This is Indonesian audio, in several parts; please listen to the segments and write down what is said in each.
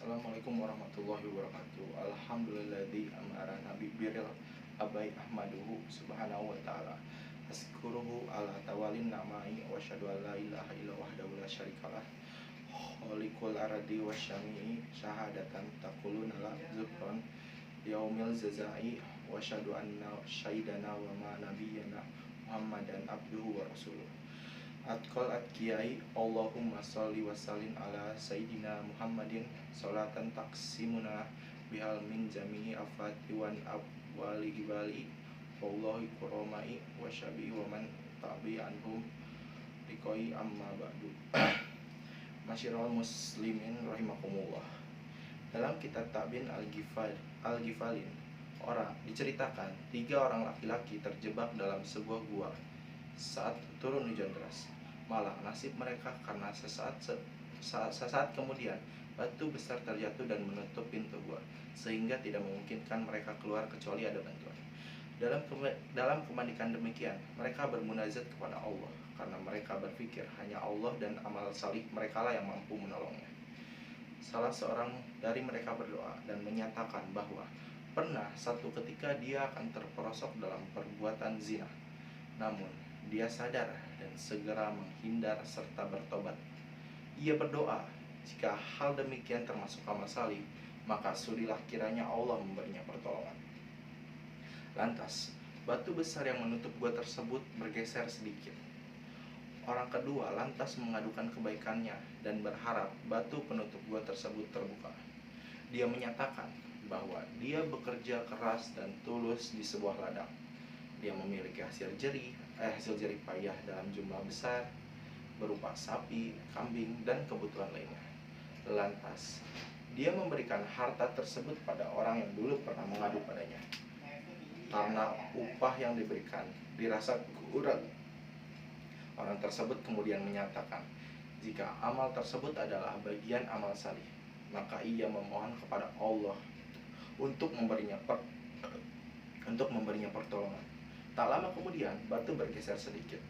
Assalamualaikum warahmatullahi wabarakatuh. Alhamdulilladzi amara nabi birril abai ahmaduhu subhanahu wa ta'ala askuruhu ala tawalin na'mai wa syadu an la ilaha illa wahdahu la syarikalah khaliqul ardi wasyami'i syahadatan taquluna la zukron yaumil jazai wa syadu anna syaidana wa ma nabiyyana muhammadan abduhu wa rasuluh Atqal atqiyai Allahumma sholli wa sallim ala Sayyidina Muhammadin Salatan taksimuna bihal min jami'i afati wan abwali gibali Wallahi kuromai wa syabi'i wa man tabi anhum Rikoi amma ba'du. Masyiral muslimin rahimakumullah. Dalam kitab Ta'bin Al-Ghifalin diceritakan 3 orang laki-laki terjebak dalam sebuah gua saat turun hujan deras. Malah nasib mereka karena sesaat kemudian batu besar terjatuh dan menutup pintu gua, sehingga tidak memungkinkan mereka keluar kecuali ada bantuan. Dalam kemandikan demikian, mereka bermunajat kepada Allah karena mereka berpikir hanya Allah dan amal salih mereka lah yang mampu menolongnya. Salah seorang dari mereka berdoa dan menyatakan bahwa pernah satu ketika dia akan terperosok dalam perbuatan zina. Namun dia sadar dan segera menghindar serta bertobat. Ia berdoa, jika hal demikian termasuk amal salih, maka sudilah kiranya Allah memberinya pertolongan. Lantas, batu besar yang menutup gua tersebut bergeser sedikit. Orang kedua lantas mengadukan kebaikannya dan berharap batu penutup gua tersebut terbuka. Dia menyatakan bahwa dia bekerja keras dan tulus di sebuah ladang. Dia memiliki hasil jerih payah dalam jumlah besar berupa sapi, kambing, dan kebutuhan lainnya. Lantas, dia memberikan harta tersebut pada orang yang dulu pernah mengadu padanya. Karena upah yang diberikan dirasa kurang, orang tersebut kemudian menyatakan jika amal tersebut adalah bagian amal salih, maka ia memohon kepada Allah untuk memberinya pertolongan. Tak lama kemudian, batu bergeser sedikit.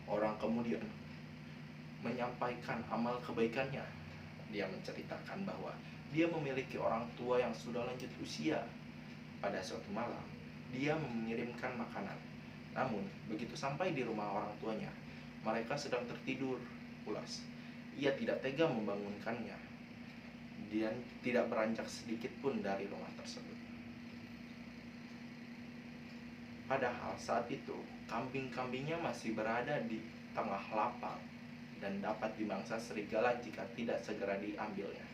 Orang kemudian menyampaikan amal kebaikannya. Dia menceritakan bahwa dia memiliki orang tua yang sudah lanjut usia. Pada suatu malam, dia mengirimkan makanan. Namun, begitu sampai di rumah orang tuanya, mereka sedang tertidur pulas. Ia tidak tega membangunkannya dan tidak beranjak sedikit pun dari rumah tersebut. Padahal saat itu kambing-kambingnya masih berada di tengah lapang dan dapat dimangsa serigala jika tidak segera diambilnya.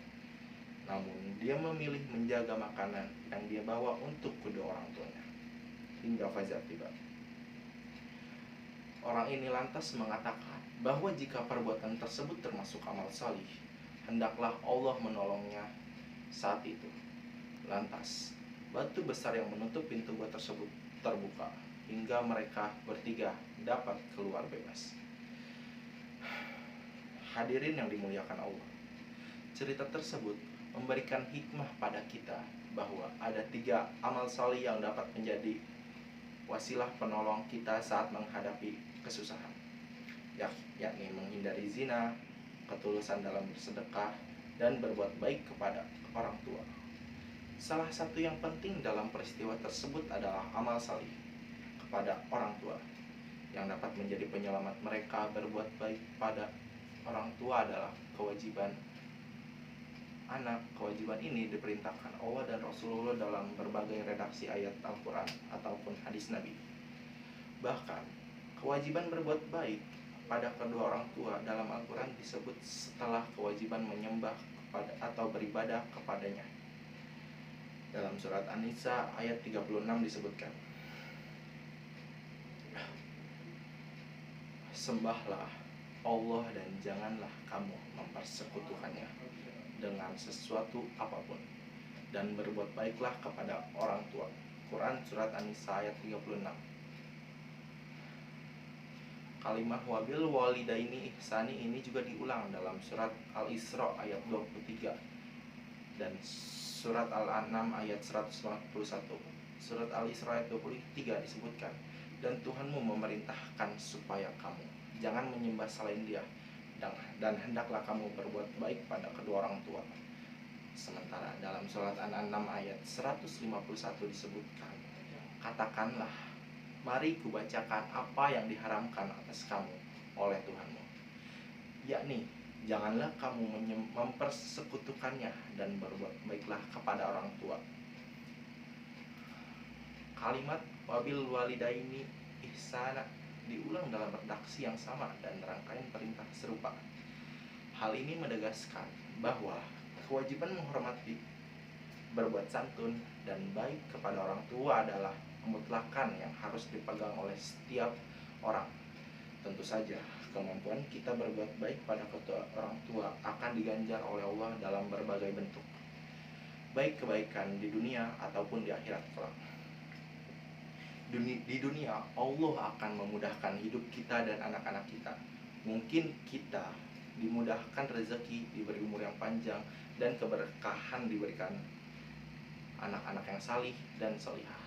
Namun dia memilih menjaga makanan yang dia bawa untuk kedua orang tuanya hingga fajar tiba. Orang ini lantas mengatakan bahwa jika perbuatan tersebut termasuk amal salih, hendaklah Allah menolongnya saat itu. Lantas batu besar yang menutup pintu gua tersebut terbuka hingga mereka bertiga dapat keluar bebas. Hadirin yang dimuliakan Allah, cerita tersebut memberikan hikmah pada kita bahwa ada 3 amal salih yang dapat menjadi wasilah penolong kita saat menghadapi kesusahan, yakni menghindari zina, ketulusan dalam bersedekah, dan berbuat baik kepada orang tua. Salah satu yang penting dalam peristiwa tersebut adalah amal salih kepada orang tua yang dapat menjadi penyelamat mereka. Berbuat baik pada orang tua adalah kewajiban anak. Kewajiban ini diperintahkan Allah dan Rasulullah dalam berbagai redaksi ayat Al-Quran ataupun hadis Nabi. Bahkan, kewajiban berbuat baik pada kedua orang tua dalam Al-Quran disebut setelah kewajiban menyembah kepada atau beribadah kepadanya. Dalam surat An-Nisa ayat 36 disebutkan, sembahlah Allah dan janganlah kamu mempersekutukannya dengan sesuatu apapun, dan berbuat baiklah kepada orang tua. Quran surat An-Nisa ayat 36. Kalimah wabil walidaini ihsani ini juga diulang dalam surat Al-Isra ayat 23 dan surat Al-An'am ayat 151. Surat Al-Isra ayat 23 disebutkan, dan Tuhanmu memerintahkan supaya kamu jangan menyembah selain Dia, dan hendaklah kamu berbuat baik pada kedua orang tua. Sementara dalam surat An-An'am ayat 151 disebutkan, katakanlah, mari kubacakan apa yang diharamkan atas kamu oleh Tuhanmu, yakni janganlah kamu mempersekutukannya dan berbuat baiklah kepada orang tua. Kalimat wabil walidaini ihsana diulang dalam redaksi yang sama dan rangkaian perintah serupa. Hal ini menegaskan bahwa kewajiban menghormati, berbuat santun, dan baik kepada orang tua adalah mutlakan yang harus dipegang oleh setiap orang. Tentu saja, kemampuan kita berbuat baik pada kedua orang tua akan diganjar oleh Allah dalam berbagai bentuk, baik kebaikan di dunia ataupun di akhirat kelak. Di dunia, Allah akan memudahkan hidup kita dan anak-anak kita. Mungkin kita dimudahkan rezeki, diberi umur yang panjang, dan keberkahan diberikan anak-anak yang salih dan salihah.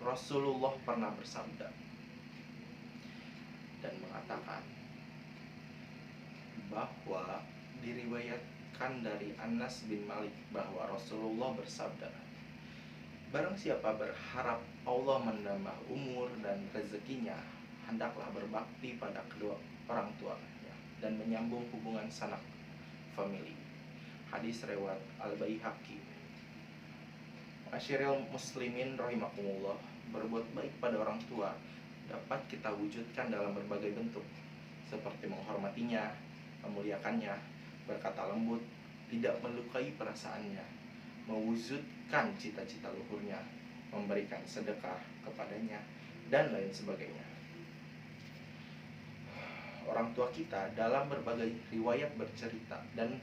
Rasulullah pernah bersabda dan mengatakan bahwa diriwayatkan dari Anas bin Malik bahwa Rasulullah bersabda, barang siapa berharap Allah menambah umur dan rezekinya, hendaklah berbakti pada kedua orang tuanya dan menyambung hubungan sanak famili. Hadis riwayat Al-Baihaqi. Masyaril muslimin rahimakumullah, berbuat baik pada orang tua dapat kita wujudkan dalam berbagai bentuk, seperti menghormatinya, memuliakannya, berkata lembut, tidak melukai perasaannya, mewujudkan cita-cita luhurnya, memberikan sedekah kepadanya, dan lain sebagainya. Orang tua kita dalam berbagai riwayat bercerita dan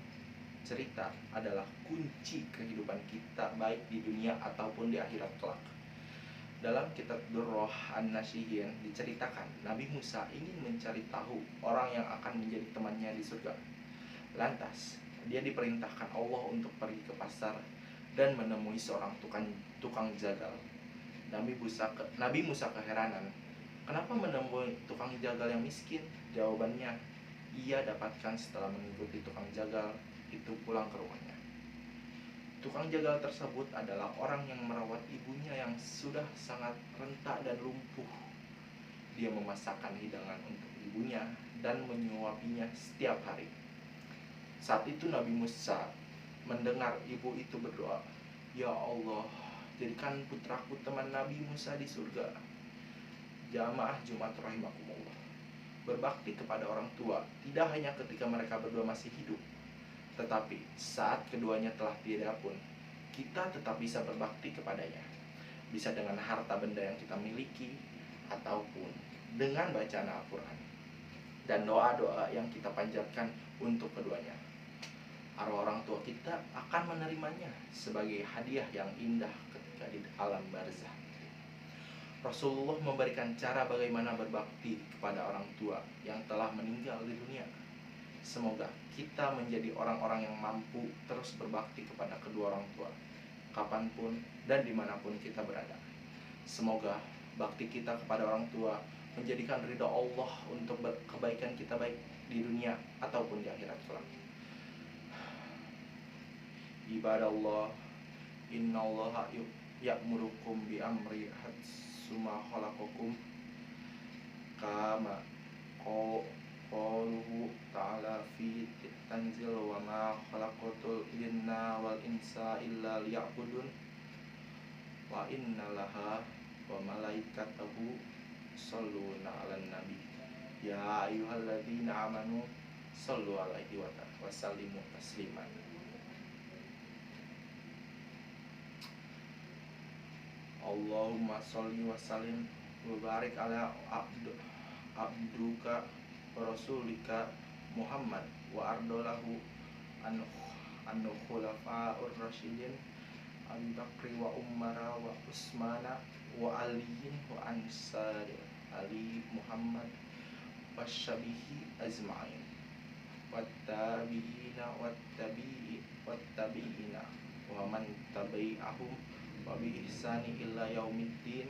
cerita adalah kunci kehidupan kita baik di dunia ataupun di akhirat kelak. Dalam kitab Durrah An-Nasihin diceritakan Nabi Musa ingin mencari tahu orang yang akan menjadi temannya di surga. Lantas dia diperintahkan Allah untuk pergi ke pasar dan menemui seorang tukang jagal. Nabi Musa keheranan, kenapa menemui tukang jagal yang miskin? Jawabannya, ia dapatkan setelah mengikuti tukang jagal itu pulang ke rumahnya. Tukang jagal tersebut adalah orang yang merawat ibunya yang sudah sangat renta dan lumpuh. Dia memasakkan hidangan untuk ibunya dan menyuapinya setiap hari. Saat itu Nabi Musa mendengar ibu itu berdoa, ya Allah, jadikan putraku teman Nabi Musa di surga. Jamaah Jumat rahimakumullah, berbakti kepada orang tua tidak hanya ketika mereka berdua masih hidup, tetapi saat keduanya telah tiada pun, kita tetap bisa berbakti kepadanya. Bisa dengan harta benda yang kita miliki, ataupun dengan bacaan Al-Quran dan doa-doa yang kita panjatkan untuk keduanya. Arwah orang tua kita akan menerimanya sebagai hadiah yang indah ketika di alam barzah. Rasulullah memberikan cara bagaimana berbakti kepada orang tua yang telah meninggal di dunia. Semoga kita menjadi orang-orang yang mampu terus berbakti kepada kedua orang tua, kapanpun dan dimanapun kita berada. Semoga bakti kita kepada orang tua menjadikan ridha Allah untuk kebaikan kita baik di dunia ataupun di akhirat kelak. Ibadallah, innallaha ya'murukum bi amri hatsuma khalaqakum kama qauluhu ta'ala fi tanzil wa ma khalaqatul jinna wal insa illa liya'budun wa innallaha wa malaikatahu shalluna 'alan nabi ya ayyuhalladzina amanu shallu 'alaihi wa sallimu tasliman. Allahumma sholli wa sallim wa barik ala abduka wa rasulika Muhammad wa ardolahu an khulafa'ur rasyidin Abu Bakri wa Umara wa Usmana wa Aliyin wa ansari Ali Muhammad wa syabihi azma'in wa tabi'ina wa tabi'ina wa man tabi'ahum wa bi ihsani illa yaumiddin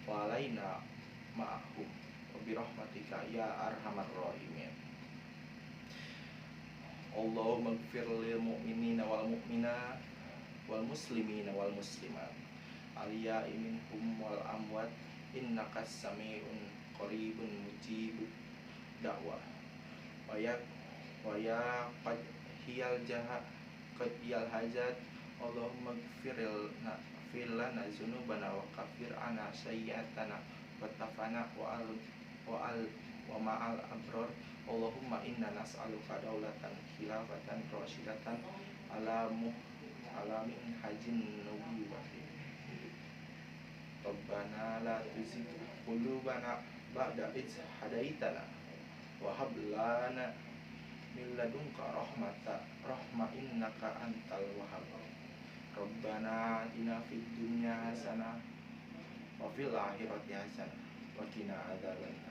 wa alaina ma'ahum wa bi rahmatika ya arhamar rahimin. Allahumma ighfir lil mu'minina wal mu'minat wal muslimina wal muslimat ahya'i minhum wal amwat innaka sami'un qaribun mujibud da'wah wa ya qad hiyal hajat Allahumma ighfir lana dzunubana wa kaffir anna sayyi'atana wa tafana wa ma'al abrar Allahumma inna nas'aluka daulatan khilafatan rasyidatan ala min hajin nubuwati Rabbana la tuzigh qulubana ba'da idh hadaitana wa hab lana min ladunka rahma innaka antal wahhab Rabbana atina fid dunya hasanah wa fil akhirati hasanah wa qina adzabannar